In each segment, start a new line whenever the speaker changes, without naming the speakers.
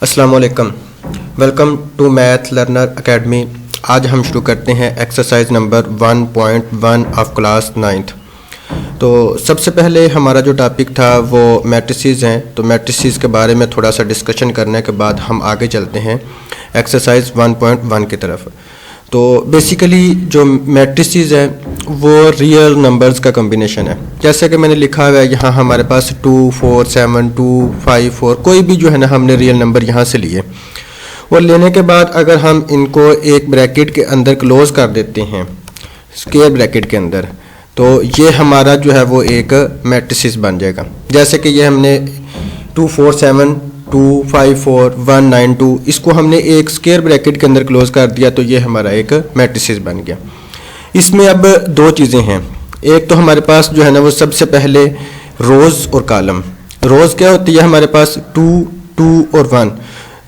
अस्सलाम वालेकुम। Welcome to math learner academy. आज हम शुरू करते हैं exercise number 1.1 of class 9th। तो सबसे पहले हमारा जो टॉपिक था वो मैट्रिसेस हैं। तो मैट्रिसेस के बारे में थोड़ा सा डिस्कशन करने के बाद हम आगे चलते हैं एक्सरसाइज 1.1 की तरफ। तो बेसिकली जो मैट्रिसेस हैं वो रियल नंबर्स का कॉम्बिनेशन है। जैसे कि मैंने लिखा हुआ है यहाँ हमारे पास 2, 4, 7, 2, 5, 4 कोई भी जो है ना हमने रियल नंबर यहाँ से लिए और लेने के बाद अगर हम इनको एक ब्रैकेट के अंदर क्लोज कर देते हैं स्क्वायर ब्रैकेट के अंदर, तो ये हमारा जो है वो एक मैट्रिसेस बन जाएगा। जैसे कि ये हमने 2, 4, 7, 2, 5, 4, 1, 9, 2 इसको हमने एक स्क्वायर ब्रैकेट के अंदर क्लोज कर दिया, तो ये हमारा एक मैट्रिसेस बन गया। इसमें अब दो चीज़ें हैं। एक तो हमारे पास जो है ना वो सबसे पहले रोज़ और कॉलम। रोज़ क्या होती है हमारे पास 2, 2 और 1।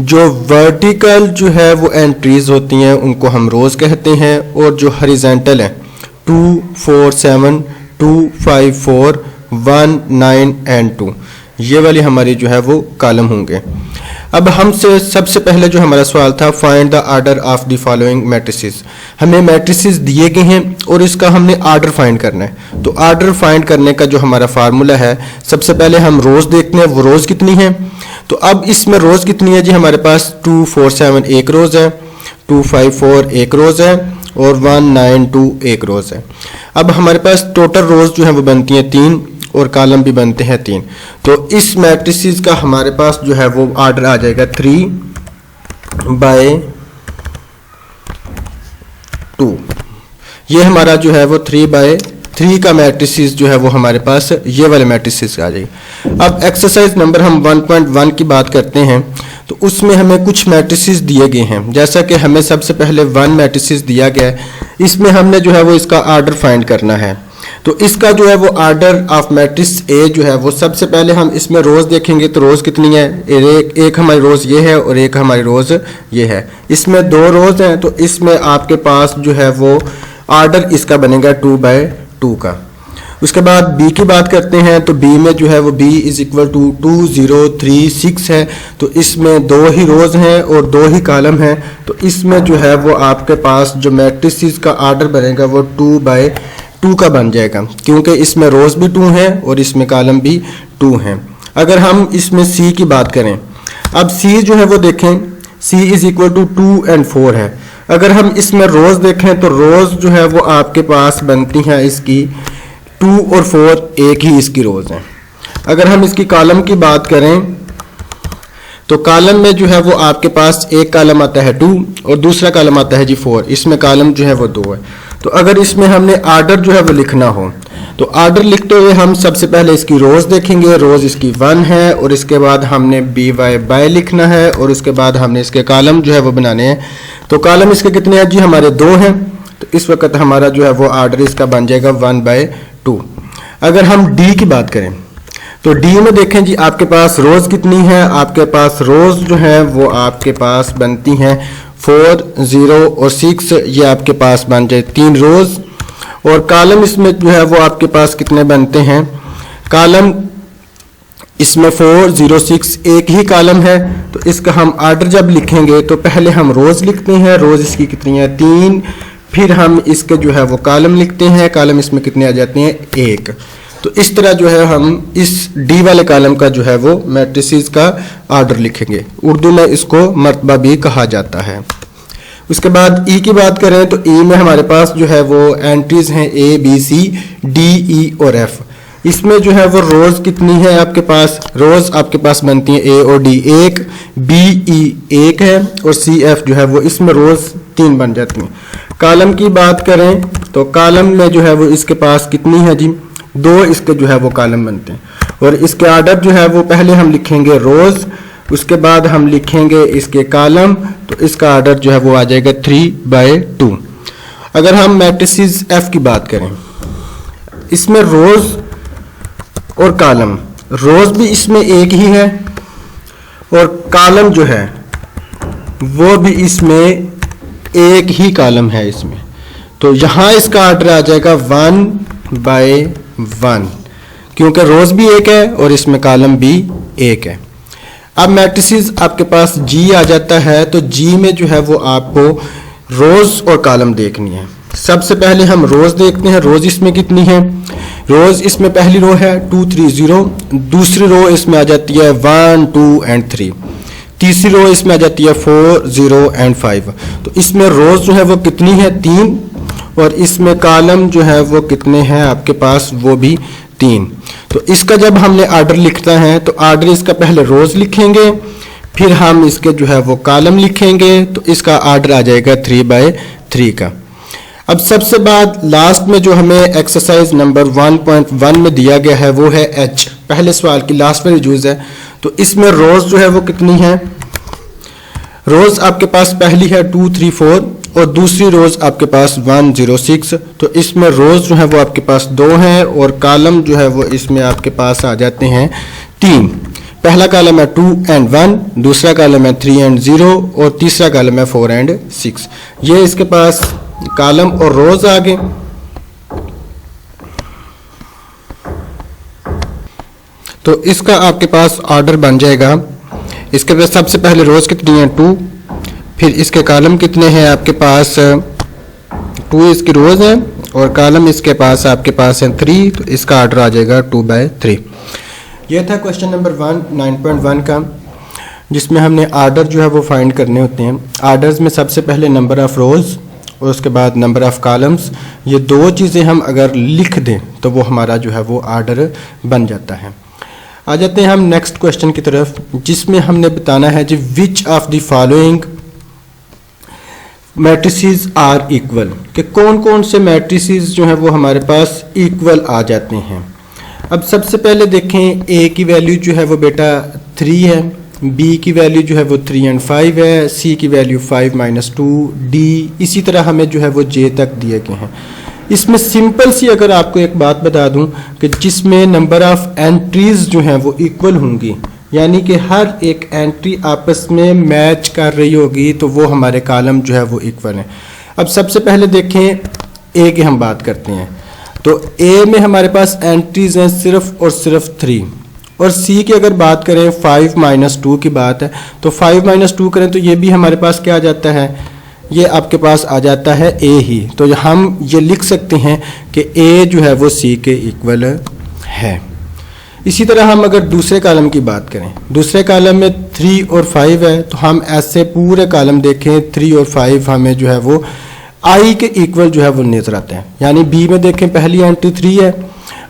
जो वर्टिकल जो है वो एंट्रीज होती हैं उनको हम रोज़ कहते हैं, और जो हॉरिजॉन्टल है 2, 4, 7, 2, 5, 4, 1, 9 एंड 2 ये वाली हमारी जो है वो कॉलम होंगे। अब हमसे सबसे पहले जो हमारा सवाल था find the order of the following matrices. हमें मैट्रिसेस दिए गए हैं और इसका हमने आर्डर फाइंड करना है। तो आर्डर फाइंड करने का जो हमारा फार्मूला है, सबसे पहले हम रोज़ देखते हैं वो रोज़ कितनी है। तो अब इसमें रोज़ कितनी है जी, हमारे पास 2, 4, 7 एक रोज़ है, 2, 5, 4 एक रोज़ है और 1, 9, 2 एक रोज़ है। अब हमारे पास टोटल रोज़ जो है वो बनती हैं 3 और कॉलम भी बनते हैं 3। तो इस मैट्रिसेस का हमारे पास जो है वो आर्डर आ जाएगा 3/2। ये हमारा जो है वो 3/3 का मैट्रिसेस जो है वो हमारे पास ये वाले मैट्रिसेस आ जाएगा। अब एक्सरसाइज नंबर हम 1.1 की बात करते हैं। तो उसमें हमें कुछ मैट्रिसेस दिए गए हैं। जैसा कि हमें सबसे पहले 1 मैट्रिसेस दिया गया है, इसमें हमने जो है वो इसका आर्डर फाइंड करना है। तो इसका जो है वो आर्डर ऑफ मैट्रिक्स ए जो है वो सबसे पहले हम इसमें रोज़ देखेंगे। तो रोज़ कितनी है, एक हमारी रोज़ ये है और एक हमारी रोज़ ये है। इसमें 2 रोज़ हैं, तो इसमें आपके पास जो है वो आर्डर इसका बनेगा 2/2 का। उसके बाद बी की बात करते हैं। तो बी में जो है वो b = 2, 0, 3, 6 है। तो इसमें 2 ही रोज़ हैं और 2 ही कॉलम हैं। तो इसमें जो है वो आपके पास जो मैट्रिसेस का आर्डर बनेगा वो 2/2 का बन जाएगा, क्योंकि इसमें रोज़ भी 2 हैं और इसमें कॉलम भी 2 हैं। अगर हम इसमें सी की बात करें, अब सी जो है वो देखें, c = 2 और 4 है। अगर हम इसमें रोज़ देखें तो रोज़ जो है वो आपके पास बनती हैं इसकी 2 और 4 एक ही इसकी रोज़ हैं। अगर हम इसकी कॉलम की बात करें तो कॉलम में जो है वो आपके पास एक कॉलम आता है 2 और दूसरा कॉलम आता है जी 4। इसमें कॉलम जो है वो 2 है। तो अगर इसमें हमने आर्डर जो है वो लिखना हो तो आर्डर लिखते हुए हम सबसे पहले इसकी रोज़ देखेंगे। रोज़ इसकी 1 है और इसके बाद हमने by लिखना है और उसके बाद हमने इसके कॉलम जो है वो बनाने हैं। तो कॉलम इसके कितने हैं जी, हमारे 2 हैं। तो इस वक्त हमारा जो है वो आर्डर इसका बन जाएगा 1/2। अगर हम डी की बात करें तो डी में देखें जी आपके पास रोज़ कितनी है। आपके पास रोज़ जो है वो आपके पास बनती हैं 4, 0 और 6। ये आपके पास बन जाए 3 रोज़। और कॉलम इसमें जो है वो आपके पास कितने बनते हैं, कॉलम इसमें 4, 0, 6 एक ही कॉलम है। तो इसका हम आर्डर जब लिखेंगे तो पहले हम रोज़ लिखते हैं। रोज़ इसकी कितनी है 3, फिर हम इसके जो है वो कॉलम लिखते हैं। कॉलम इसमें कितने आ जाते हैं 1। तो इस तरह जो है हम इस डी वाले कॉलम का जो है वो मैट्रिसेस का आर्डर लिखेंगे। उर्दू में इसको मर्तबा भी कहा जाता है। उसके बाद ई की बात करें तो ई में हमारे पास जो है वो एंट्रीज हैं A, B, C, D, E और F। इसमें जो है वो रोज़ कितनी है आपके पास, रोज़ आपके पास बनती हैं A और D 1, B, E 1 है और C, F जो है वो इसमें रोज़ 3 बन जाती हैं। कॉलम की बात करें तो कॉलम में जो है वो इसके पास कितनी है जी, 2 इसके जो है वो कॉलम बनते हैं। और इसके आर्डर जो है वो पहले हम लिखेंगे रोज़, उसके बाद हम लिखेंगे इसके कॉलम। तो इसका आर्डर जो है वो आ जाएगा 3/2। अगर हम मैट्रिसेस F की बात करें, इसमें रोज़ और कॉलम, रोज़ भी इसमें एक ही है और कॉलम जो है वो भी इसमें एक ही कॉलम है इसमें। तो यहाँ इसका आर्डर आ जाएगा 1/1, क्योंकि रोज़ भी एक है और इसमें कॉलम भी एक है। अब मैट्रिसेस आपके पास जी आ जाता है, तो जी में जो है वो आपको रोज और कॉलम देखनी है। सबसे पहले हम रोज देखते हैं। रोज इसमें कितनी है? रोज इसमें पहली रो है 2 3 0, दूसरी रो इसमें आ जाती है 1 2 एंड 3, तीसरी रो इसमें आ जाती है 4 0 एंड 5। तो इसमें रोज जो है वो कितनी है? 3, और इसमें कॉलम जो है वो कितने हैं आपके पास? वो भी 3। तो इसका जब हमने आर्डर लिखना है तो आर्डर इसका पहले रोज लिखेंगे, फिर हम इसके जो है वो कॉलम लिखेंगे, तो इसका आर्डर आ जाएगा 3/3 का। अब सबसे बाद लास्ट में जो हमें एक्सरसाइज नंबर 1.1 में दिया गया है वो है एच, पहले सवाल की लास्ट में यूज है। तो इसमें रोज जो है वो कितनी है? रोज आपके पास पहली है 2 3 4 और दूसरी रोज आपके पास 1 0 6। तो इसमें रोज जो है वो आपके पास 2 हैं और कॉलम जो है वो इसमें आपके पास आ जाते हैं 3। पहला कॉलम है 2 एंड 1, दूसरा कॉलम है 3 एंड 0 और तीसरा कॉलम है 4 एंड 6। ये इसके पास कॉलम और रोज आ गए। तो इसका आपके पास ऑर्डर बन जाएगा। इसके पास सबसे पहले रोज कितनी है? 2, फिर इसके कॉलम कितने हैं आपके पास? 2 इसकी रोज है और कॉलम इसके पास आपके पास है 3, तो इसका ऑर्डर आ जाएगा 2/3। यह था क्वेश्चन नंबर 1 9.1 का, जिसमें हमने आर्डर जो है वो फाइंड करने होते हैं। आर्डर्स में सबसे पहले नंबर ऑफ रोज और उसके बाद नंबर ऑफ कॉलम्स, ये दो चीज़ें हम अगर लिख दें तो वो हमारा जो है वो आर्डर बन जाता है। आ जाते हैं हम नेक्स्ट क्वेश्चन की तरफ, जिसमें हमने बताना है जी which of the following matrices are equal, कि कौन कौन से मैट्रिसेस जो है वो हमारे पास इक्वल आ जाते हैं। अब सबसे पहले देखें, ए की वैल्यू जो है वो बेटा 3 है, बी की वैल्यू जो है वो 3 एंड 5 है, सी की वैल्यू 5 - 2, डी इसी तरह हमें जो है वो जे तक दिए गए हैं। इसमें सिंपल सी अगर आपको एक बात बता दूं कि जिसमें नंबर ऑफ एंट्रीज जो हैं वो इक्वल होंगी, यानी कि हर एक एंट्री आपस में मैच कर रही होगी, तो वो हमारे कॉलम जो है वो इक्वल हैं। अब सबसे पहले देखें ए की हम बात करते हैं, तो ए में हमारे पास एंट्रीज हैं सिर्फ और सिर्फ 3, और सी की अगर बात करें 5 - 2 की बात है, तो 5 - 2 करें तो ये भी हमारे पास क्या आ जाता है? ये आपके पास आ जाता है ए ही। तो हम ये लिख सकते हैं कि ए जो है वो सी के इक्वल है। इसी तरह हम अगर दूसरे कॉलम की बात करें, दूसरे कॉलम में 3 और 5 है, तो हम ऐसे पूरे कॉलम देखें 3 और 5 हमें जो है वो आई के इक्वल जो है वो नजर आते हैं। यानी बी में देखें पहली एंट्री 3 है,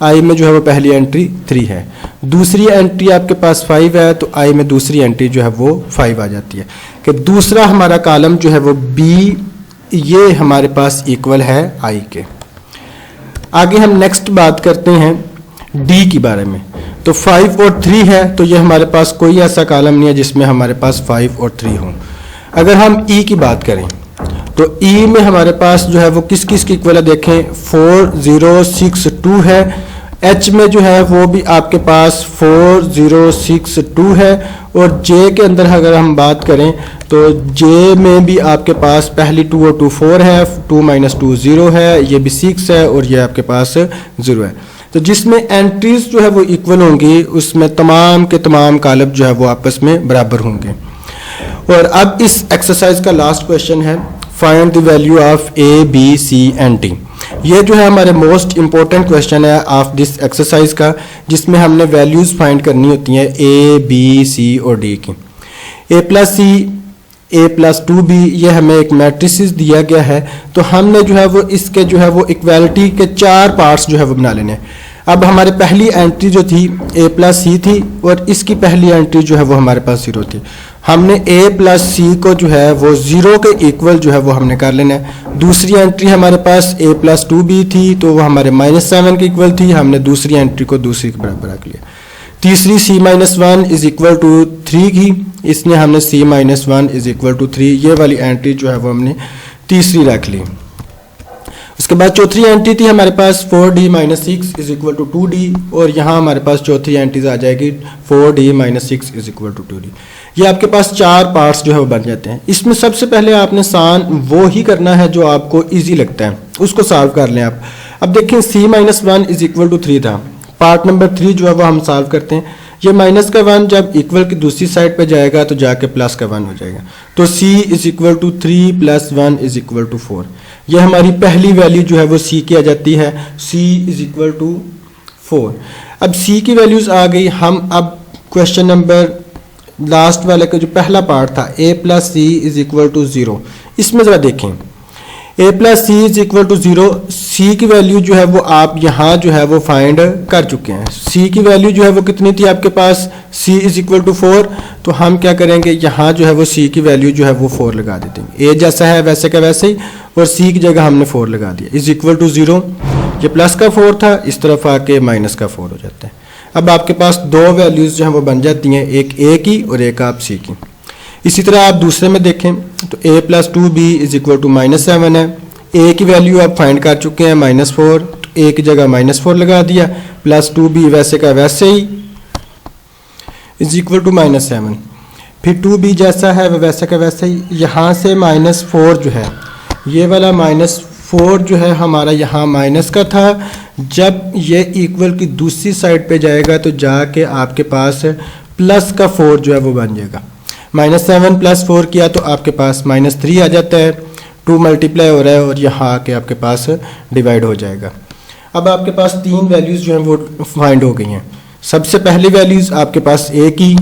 आई में जो है वो पहली एंट्री 3 है, दूसरी एंट्री आपके पास 5 है, तो आई में दूसरी एंट्री जो है वो 5 आ जाती है। कि दूसरा हमारा कॉलम जो है वो बी, ये हमारे पास इक्वल है आई के। आगे हम नेक्स्ट बात करते हैं डी की बारे में, तो 5 और 3 है, तो ये हमारे पास कोई ऐसा कॉलम नहीं है जिसमें हमारे पास 5 और 3 हों। अगर हम ई की बात करें, तो ई में हमारे पास जो है वो किस किस की इक्वल है देखें, 4 0 6 2 है। एच में जो है वो भी आपके पास 4 0 6 2 है, और जे के अंदर अगर हम बात करें तो जे में भी आपके पास पहली 2 और 2 4 है, 2 - 2 0 है, ये भी 6 है, और ये आपके पास 0 है। तो जिसमें एंट्रीज जो है वो इक्वल होंगी, उसमें तमाम के तमाम कॉलम जो है वो आपस में बराबर होंगे। और अब इस एक्सरसाइज का लास्ट क्वेश्चन है, find the value of A B C and D. ये जो है हमारे मोस्ट इंपॉर्टेंट क्वेश्चन है ऑफ दिस एक्सरसाइज का, जिसमें हमने वैल्यूज फाइंड करनी होती हैं ए बी सी और डी की। a + c a + 2b, ये हमें एक मैट्रिसेस दिया गया है, तो हमने जो है वो इसके जो है वो इक्वालिटी के 4 पार्ट्स जो है वो बना लेने हैं। अब हमारे पहली एंट्री जो थी a + c थी, और इसकी पहली एंट्री जो है वो हमारे पास 0 थी। हमने a + c को जो है वो 0 के इक्वल जो है वो हमने कर लेना है। दूसरी एंट्री हमारे पास a + 2b थी, तो वो हमारे -7 के इक्वल थी, हमने दूसरी एंट्री को दूसरी के बराबर रख लिया। तीसरी c - 1 = 3 की, इसने हमने c - 1 = 3, ये वाली एंट्री जो है वो हमने तीसरी रख ली। उसके बाद चौथी एंट्री थी हमारे पास 4d - 6 = 2d, और यहाँ हमारे पास चौथी एंट्रीज आ जाएगी 4d - 6 = 2d। ये आपके पास 4 पार्ट्स जो है वो बन जाते हैं। इसमें सबसे पहले आपने सान वो ही करना है जो आपको इजी लगता है, उसको सॉल्व कर लें आप। अब देखें c - 1 = 3 था, पार्ट नंबर 3 जो है वो हम सॉल्व करते हैं। ये माइनस का 1 जब इक्वल की दूसरी साइड पे जाएगा तो जाके प्लस का 1 हो जाएगा। तो c is equal to 3 plus 1 is equal to 4। ये हमारी पहली वैल्यू जो है वो c की आ जाती है, c इज इक्वल टू 4। अब c की वैल्यूज आ गई। हम अब क्वेश्चन नंबर लास्ट वाले का जो पहला पार्ट था a plus C is equal to 0, इसमें ज़रा देखें a plus C is equal to 0। c की वैल्यू जो है वो आप यहाँ जो है वो फाइंड कर चुके हैं। c की वैल्यू जो है वो कितनी थी आपके पास, c इज इक्वल टू 4। तो हम क्या करेंगे, यहाँ जो है वो c की वैल्यू जो है वो 4 लगा देते हैं। a जैसा है वैसे का वैसे ही, और c की जगह हमने 4 लगा दिया। इज इक्वल टू 0, ये प्लस का 4 था, इस तरफ आके माइनस का 4 हो जाता है। अब आपके पास दो वैल्यूज़ जो हैं वो बन जाती हैं, एक a की और एक आप c की। इसी तरह आप दूसरे में देखें तो a plus 2b is equal to -7 है। a की वैल्यू आप फाइंड कर चुके हैं -4, तो a की जगह -4 लगा दिया, प्लस 2b वैसे का वैसे ही इज इक्वल टू -7। फिर 2b जैसा है वैसे का वैसे ही, यहाँ से -4 जो है, ये वाला -4 जो है हमारा यहाँ माइनस का था। जब ये इक्वल की दूसरी साइड पे जाएगा तो जाके आपके पास प्लस का 4 जो है वो बन जाएगा। -7 प्लस 4 किया तो आपके पास -3 आ जाता है, 2 मल्टीप्लाई हो रहा है और यहाँ आके आपके पास डिवाइड हो जाएगा। अब आपके पास तीन वैल्यूज़ जो हैं वो फाइंड हो गई हैं। सबसे पहली वैल्यूज़ आपके पास a की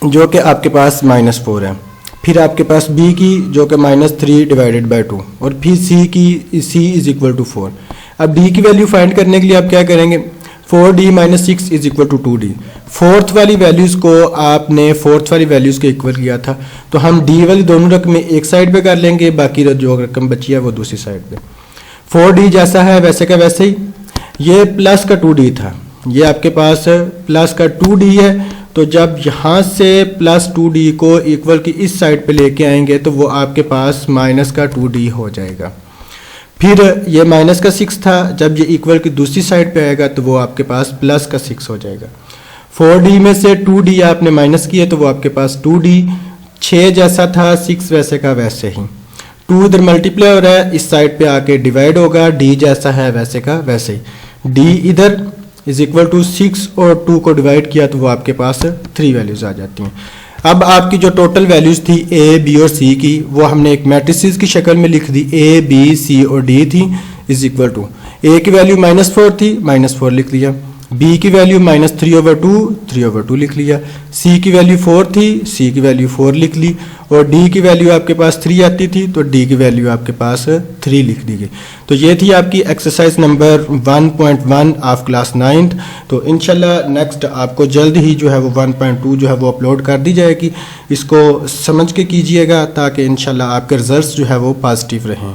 जो कि आपके पास -4 है, फिर आपके पास b की जो कि -3 डिवाइडेड बाई 2, और फिर c की, c इज इक्वल टू 4। अब d की वैल्यू फाइंड करने के लिए आप क्या करेंगे, 4d - 6 is equal to 2d। Fourth वाली वैल्यूज़ को आपने फोर्थ वाली वैल्यूज़ के इक्वल किया था, तो हम d वाली दोनों रकमें एक साइड पे कर लेंगे, बाकी जो रकम बची है वो दूसरी साइड पे। 4d जैसा है वैसे का वैसे ही, ये प्लस का 2d था, ये आपके पास प्लस का 2d है। तो जब यहाँ से प्लस 2d को इक्वल की इस साइड पे लेके आएंगे तो वो आपके पास माइनस का 2d हो जाएगा। फिर ये माइनस का 6 था, जब ये इक्वल की दूसरी साइड पे आएगा तो वो आपके पास प्लस का 6 हो जाएगा। 4d में से 2d आपने माइनस किए तो वो आपके पास 2d, 6 जैसा था 6 वैसे का वैसे ही, 2 इधर मल्टीप्लाई हो रहा है, इस साइड पे आके डिवाइड होगा, d जैसा है वैसे का वैसे ही, d इधर इज इक्वल टू 6 और 2 को डिवाइड किया तो वो आपके पास 3 वैल्यूज़ आ जाती हैं। अब आपकी जो टोटल वैल्यूज़ थी a, b और c की, वो हमने एक मैट्रिसेस की शक्ल में लिख दी, a, b, c और d थी, इज इक्वल टू a की वैल्यू -4 थी, -4 लिख लिया, b की वैल्यू -3/2, 3/2 लिख लिया, c की वैल्यू 4 थी, c की वैल्यू 4 लिख ली, और d की वैल्यू आपके पास 3 आती थी तो d की वैल्यू आपके पास 3 लिख दी गई। तो ये थी आपकी exercise number 1.1 of class 9th। तो इंशाल्लाह नेक्स्ट आपको जल्द ही जो है वो 1.2 जो है वो अपलोड कर दी जाएगी। इसको समझ के कीजिएगा ताकि इंशाल्लाह आपके रिजल्ट्स जो है वो पॉजिटिव रहें।